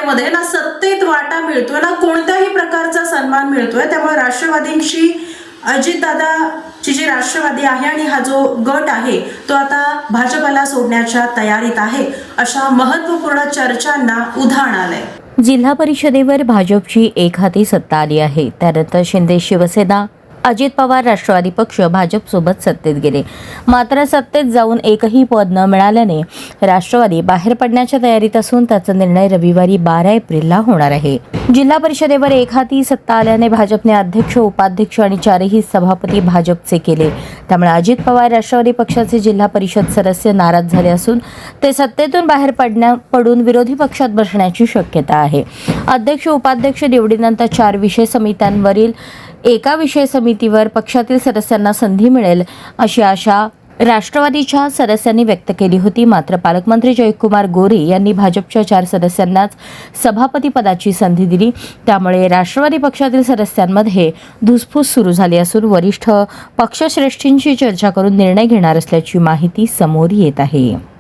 सत्तेमध्ये ना सत्तेत वाटा मिळतोय ना कोणत्याही प्रकारचा सन्मान मिळतोय। त्यामुळे राष्ट्रवादींची अजितदादाची जी राष्ट्रवादी आहे आणि हा जो गट आहे तो आता भाजपला सोडण्याच्या तयारीत आहे, अशा महत्त्वपूर्ण चर्चांना उधाण आलंय। जिल्हा परिषदेवर भाजपची एकहाती सत्ता आली आहे। त्यानंतर शिंदे शिवसेना, अजित पवार राष्ट्रवादी पक्ष भाजपसोबत सत्तेत गेले। मात्र सत्तेत जाऊन एकही पद न मिळाल्याने राष्ट्रवादी बाहेर पडण्याच्या तयारीत असून त्याचा निर्णय रविवारी 12 एप्रिलला होणार आहे। जिल्हा परिषदेवर एकहाती सत्ता आल्याने भाजपने अध्यक्ष, उपाध्यक्ष आणि 4ही सभापती भाजपचे केले। त्यामुळे अजित पवार राष्ट्रवादी पक्षाचे जिल्हा परिषद सदस्य नाराज झाले असून ते सत्तेतून बाहेर पडून विरोधी पक्षात बसण्याची शक्यता आहे। अध्यक्ष, उपाध्यक्ष निवडीनंतर 4 विषय समित्यांवरील एका विषय समितीवर पक्षातील सदस्यांना संधी मिळेल अशी आशा राष्ट्रवादीच्या सदस्यांनी व्यक्त केली होती। मात्र पालकमंत्री जयकुमार गोरे यांनी भाजपच्या 4 सदस्यांनाच सभापती पदाची संधी दिली। त्यामुळे राष्ट्रवादी पक्षातील सदस्यांमध्ये धुसफूस सुरू झाली असून वरिष्ठ पक्षश्रेष्ठींशी चर्चा करून निर्णय घेणार असल्याची माहिती समोर येत आहे।